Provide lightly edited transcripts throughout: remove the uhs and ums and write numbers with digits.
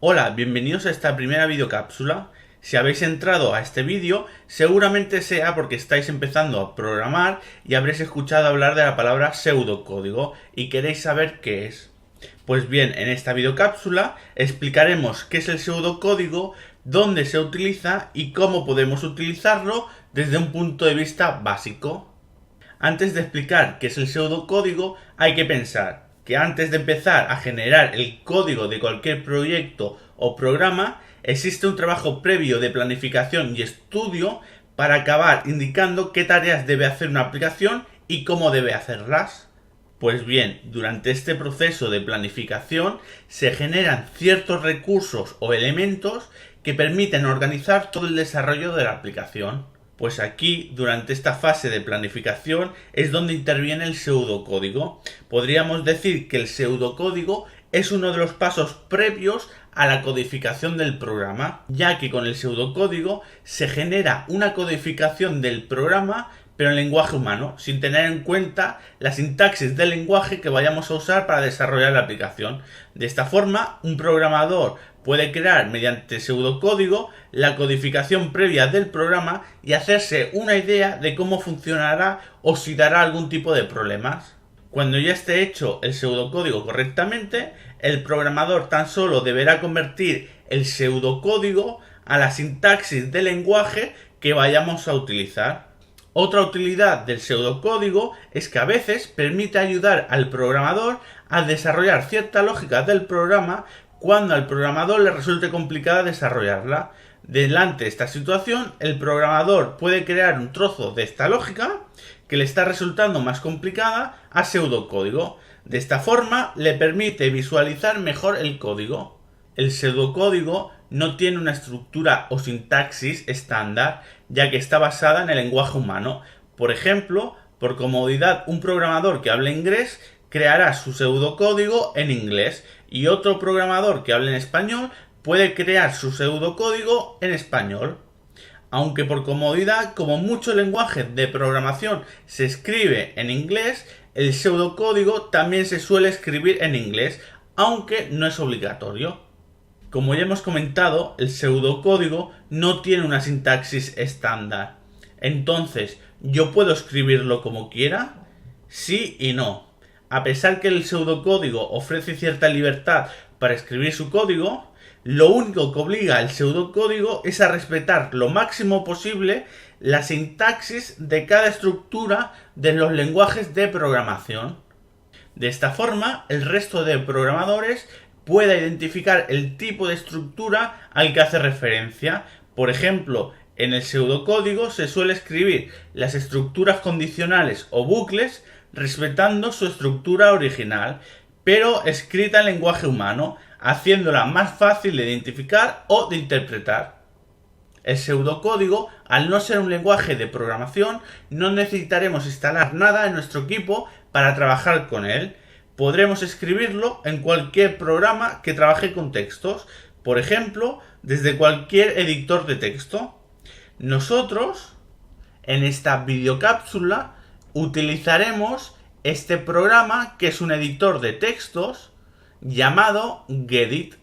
Hola, bienvenidos a esta primera videocápsula. Si habéis entrado a este vídeo, seguramente sea porque estáis empezando a programar y habréis escuchado hablar de la palabra pseudocódigo y queréis saber qué es. Pues bien, en esta videocápsula explicaremos qué es el pseudocódigo, dónde se utiliza y cómo podemos utilizarlo desde un punto de vista básico. Antes de explicar qué es el pseudocódigo, hay que pensar que antes de empezar a generar el código de cualquier proyecto o programa, existe un trabajo previo de planificación y estudio para acabar indicando qué tareas debe hacer una aplicación y cómo debe hacerlas. Pues bien, durante este proceso de planificación se generan ciertos recursos o elementos que permiten organizar todo el desarrollo de la aplicación. Pues aquí, durante esta fase de planificación, es donde interviene el pseudocódigo. Podríamos decir que el pseudocódigo es uno de los pasos previos a la codificación del programa, ya que con el pseudocódigo se genera una codificación del programa pero en lenguaje humano, sin tener en cuenta la sintaxis del lenguaje que vayamos a usar para desarrollar la aplicación. De esta forma, un programador puede crear mediante pseudocódigo la codificación previa del programa y hacerse una idea de cómo funcionará o si dará algún tipo de problemas. Cuando ya esté hecho el pseudocódigo correctamente, el programador tan solo deberá convertir el pseudocódigo a la sintaxis del lenguaje que vayamos a utilizar. Otra utilidad del pseudocódigo es que a veces permite ayudar al programador a desarrollar cierta lógica del programa cuando al programador le resulte complicada desarrollarla. Delante de esta situación, el programador puede crear un trozo de esta lógica que le está resultando más complicada a pseudocódigo. De esta forma, le permite visualizar mejor el código. El pseudocódigo no tiene una estructura o sintaxis estándar, ya que está basada en el lenguaje humano. Por ejemplo, por comodidad, un programador que hable inglés creará su pseudocódigo en inglés y otro programador que hable en español puede crear su pseudocódigo en español. Aunque por comodidad, como mucho lenguaje de programación se escribe en inglés, el pseudocódigo también se suele escribir en inglés, aunque no es obligatorio. Como ya hemos comentado, el pseudocódigo no tiene una sintaxis estándar. Entonces, ¿yo puedo escribirlo como quiera? Sí y no. A pesar que el pseudocódigo ofrece cierta libertad para escribir su código, lo único que obliga al pseudocódigo es a respetar lo máximo posible la sintaxis de cada estructura de los lenguajes de programación. De esta forma, el resto de programadores pueda identificar el tipo de estructura al que hace referencia. Por ejemplo, en el pseudocódigo se suele escribir las estructuras condicionales o bucles respetando su estructura original, pero escrita en lenguaje humano, haciéndola más fácil de identificar o de interpretar. El pseudocódigo, al no ser un lenguaje de programación, no necesitaremos instalar nada en nuestro equipo para trabajar con él. Podremos escribirlo en cualquier programa que trabaje con textos, por ejemplo, desde cualquier editor de texto. Nosotros, en esta videocápsula, utilizaremos este programa que es un editor de textos llamado Gedit.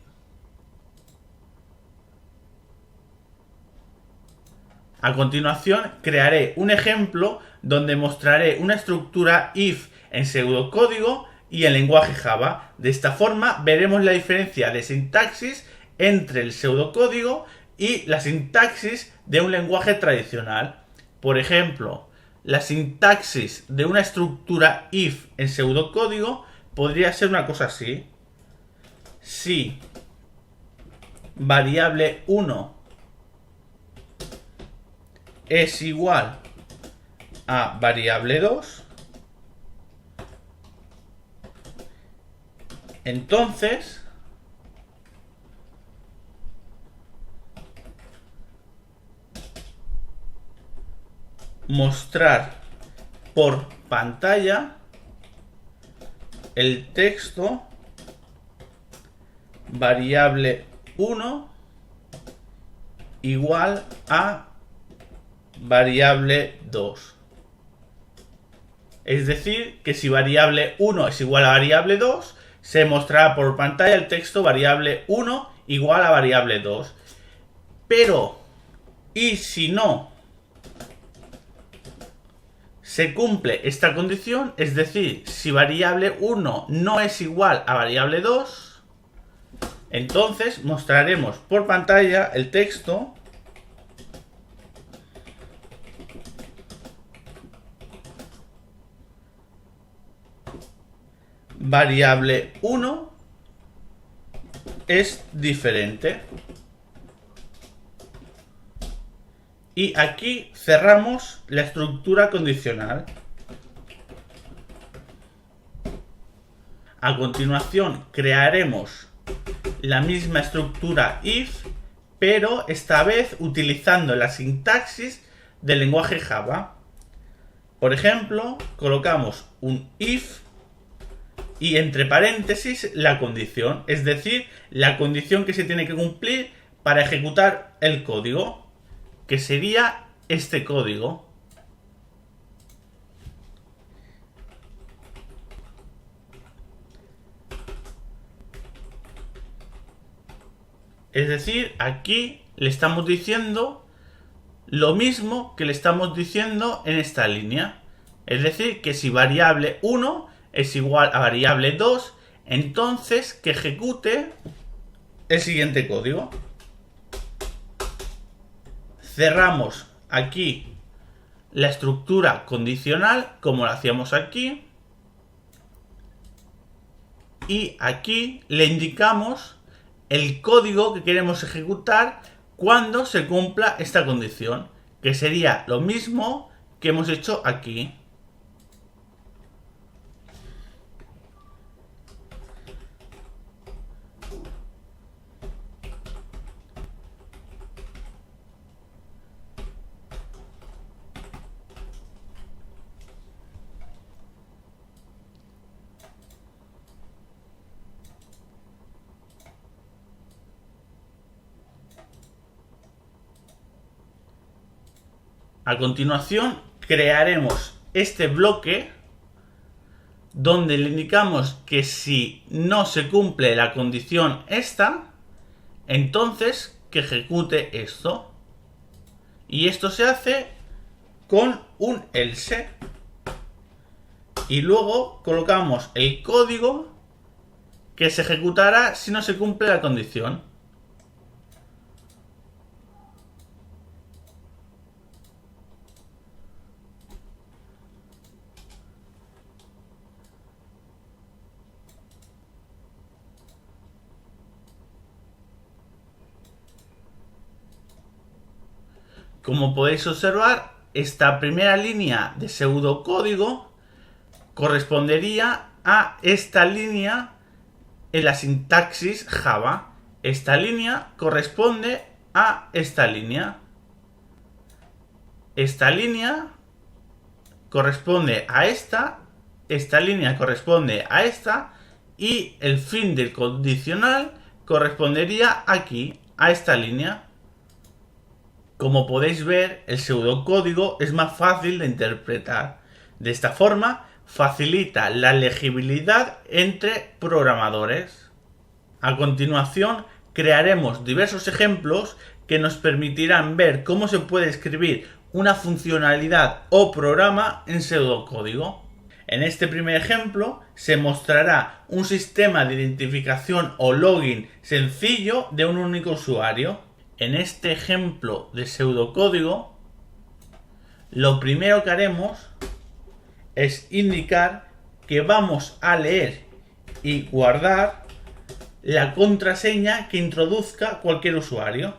A continuación, crearé un ejemplo donde mostraré una estructura if en pseudocódigo y en lenguaje Java. De esta forma veremos la diferencia de sintaxis entre el pseudocódigo y la sintaxis de un lenguaje tradicional. Por ejemplo, la sintaxis de una estructura if en pseudocódigo podría ser una cosa así. Si variable 1 es igual a variable 2, entonces mostrar por pantalla el texto variable 1 igual a variable 2. Es decir, que si variable 1 es igual a variable 2, se mostrará por pantalla el texto variable 1 igual a variable 2. Pero, ¿y si no se cumple esta condición? Es decir, si variable 1 no es igual a variable 2, entonces mostraremos por pantalla el texto variable 1 es diferente. Y aquí cerramos la estructura condicional. A continuación crearemos la misma estructura if, pero esta vez utilizando la sintaxis del lenguaje Java. Por ejemplo, colocamos un if y entre paréntesis la condición, es decir, la condición que se tiene que cumplir para ejecutar el código, que sería este código. Es decir, aquí le estamos diciendo lo mismo que le estamos diciendo en esta línea. Es decir, que si variable 1 es igual a variable 2, entonces que ejecute el siguiente código. Cerramos aquí la estructura condicional como lo hacíamos aquí. Y aquí le indicamos el código que queremos ejecutar cuando se cumpla esta condición, que sería lo mismo que hemos hecho aquí. A continuación crearemos este bloque donde le indicamos que si no se cumple la condición esta, entonces que ejecute esto. Y esto se hace con un else. Y luego colocamos el código que se ejecutará si no se cumple la condición. Como podéis observar, esta primera línea de pseudocódigo correspondería a esta línea en la sintaxis Java. Esta línea corresponde a esta línea. Esta línea corresponde a esta. Esta línea corresponde a esta. Y el fin del condicional correspondería aquí, a esta línea. Como podéis ver, el pseudocódigo es más fácil de interpretar. De esta forma, facilita la legibilidad entre programadores. A continuación, crearemos diversos ejemplos que nos permitirán ver cómo se puede escribir una funcionalidad o programa en pseudocódigo. En este primer ejemplo, se mostrará un sistema de identificación o login sencillo de un único usuario. En este ejemplo de pseudocódigo, lo primero que haremos es indicar que vamos a leer y guardar la contraseña que introduzca cualquier usuario.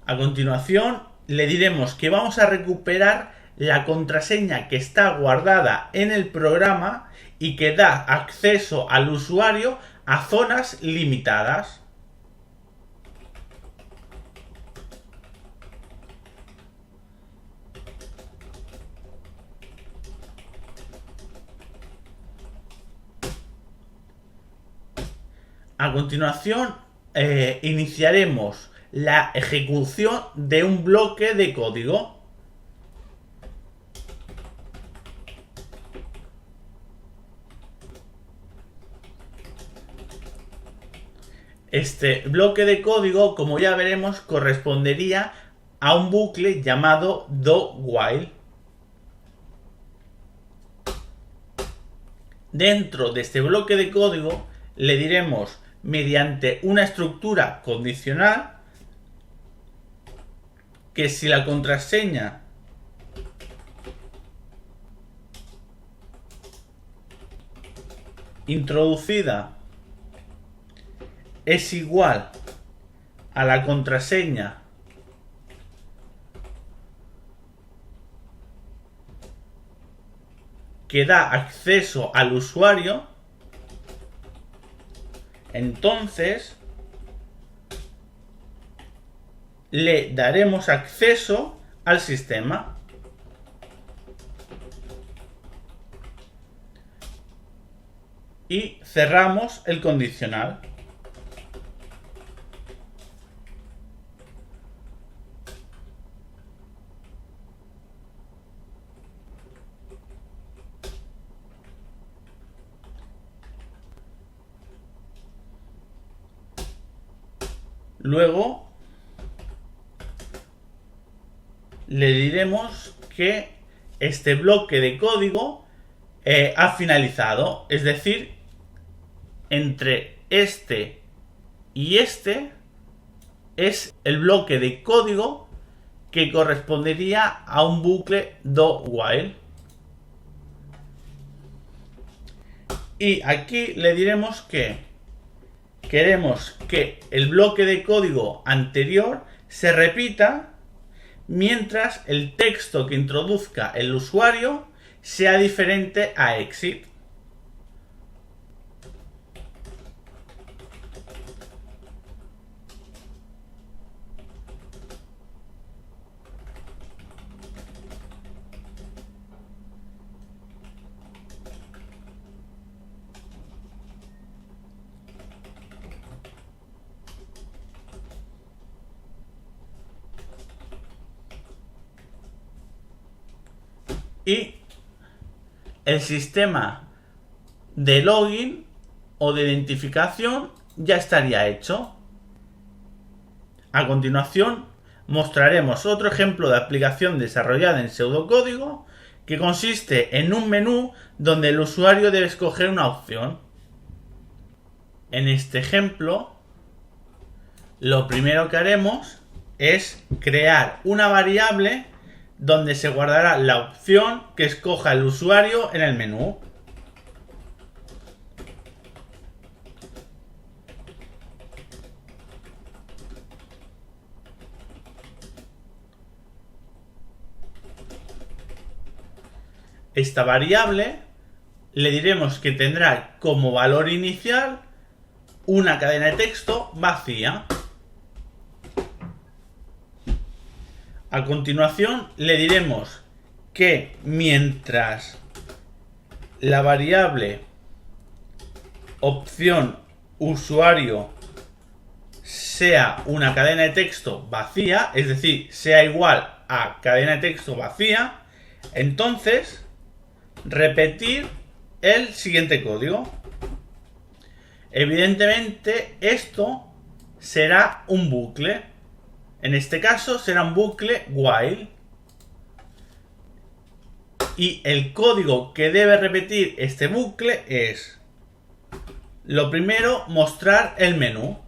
A continuación, le diremos que vamos a recuperar la contraseña que está guardada en el programa y que da acceso al usuario a zonas limitadas. A continuación, iniciaremos la ejecución de un bloque de código. Este bloque de código, como ya veremos, correspondería a un bucle llamado do-while. Dentro de este bloque de código le diremos, mediante una estructura condicional, que si la contraseña introducida es igual a la contraseña que da acceso al usuario, entonces le daremos acceso al sistema. Y cerramos el condicional. Luego le diremos que este bloque de código ha finalizado, es decir, entre este y este es el bloque de código que correspondería a un bucle do-while. Y aquí le diremos que queremos que el bloque de código anterior se repita mientras el texto que introduzca el usuario sea diferente a exit. Y el sistema de login o de identificación ya estaría hecho. A continuación mostraremos otro ejemplo de aplicación desarrollada en pseudocódigo que consiste en un menú donde el usuario debe escoger una opción. En este ejemplo, lo primero que haremos es crear una variable donde se guardará la opción que escoja el usuario en el menú. Esta variable le diremos que tendrá como valor inicial una cadena de texto vacía. A continuación le diremos que mientras la variable opción usuario sea una cadena de texto vacía, es decir, sea igual a cadena de texto vacía, entonces repetir el siguiente código. Evidentemente esto será un bucle. En este caso será un bucle while. Y el código que debe repetir este bucle es: lo primero, mostrar el menú.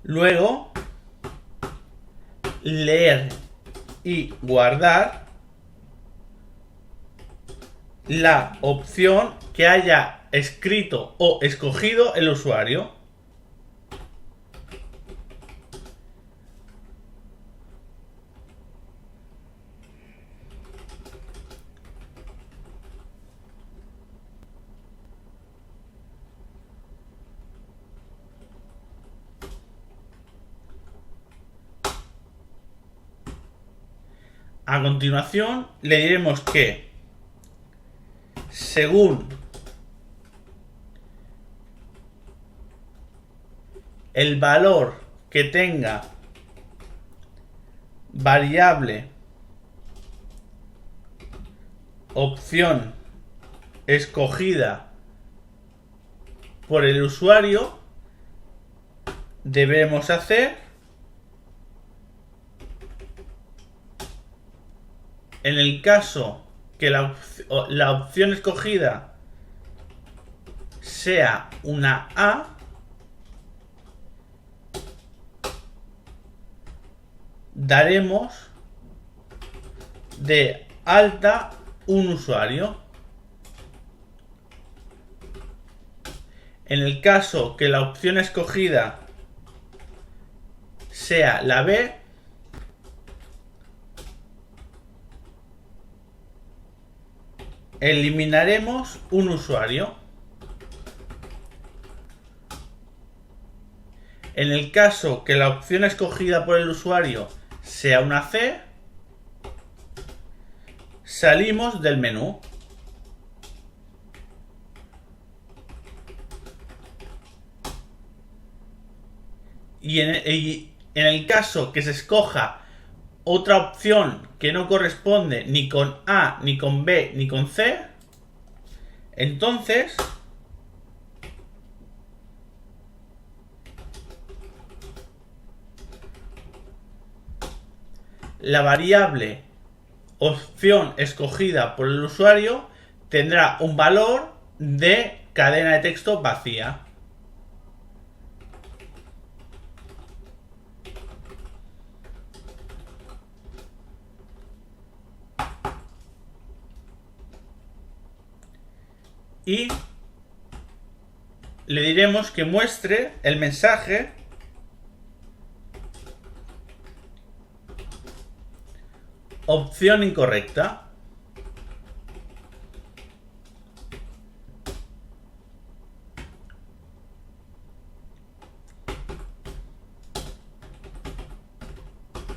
Luego, leer y guardar la opción que haya escrito o escogido el usuario. A continuación le diremos que según el valor que tenga variable opción escogida por el usuario, debemos hacer en el caso que la opción escogida sea una A, daremos de alta un usuario. En el caso que la opción escogida sea la B, eliminaremos un usuario. En el caso que la opción escogida por el usuario sea una C, salimos del menú. Y en el caso que se escoja otra opción que no corresponde ni con A, ni con B, ni con C, entonces la variable opción escogida por el usuario tendrá un valor de cadena de texto vacía. Y le diremos que muestre el mensaje opción incorrecta.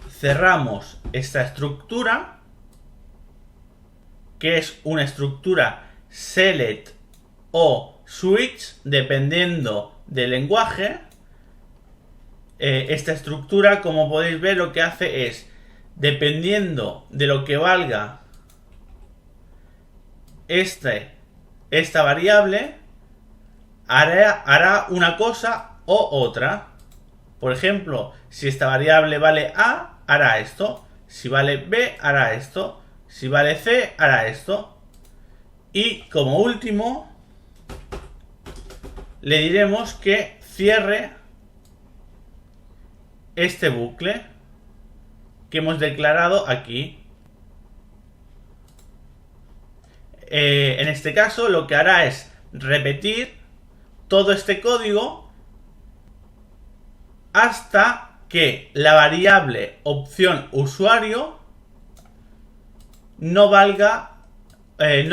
Cerramos esta estructura, que es una estructura select o switch, dependiendo del lenguaje. Esta estructura, como podéis ver, lo que hace es, dependiendo de lo que valga esta variable, hará una cosa o otra. Por ejemplo, si esta variable vale A, hará esto. Si vale B, hará esto. Si vale C, hará esto. Y como último, le diremos que cierre este bucle que hemos declarado aquí. En este caso, lo que hará es repetir todo este código hasta que la variable opción usuario no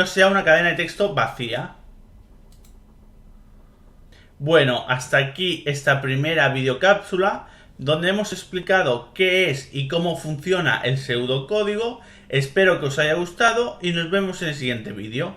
sea una cadena de texto vacía. Bueno, hasta aquí esta primera videocápsula donde hemos explicado qué es y cómo funciona el pseudocódigo. Espero que os haya gustado y nos vemos en el siguiente vídeo.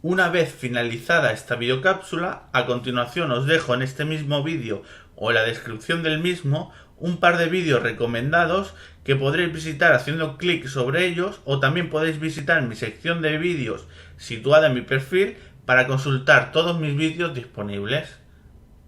Una vez finalizada esta videocápsula, a continuación os dejo en este mismo vídeo o en la descripción del mismo un par de vídeos recomendados que podréis visitar haciendo clic sobre ellos, o también podéis visitar mi sección de vídeos situada en mi perfil para consultar todos mis vídeos disponibles.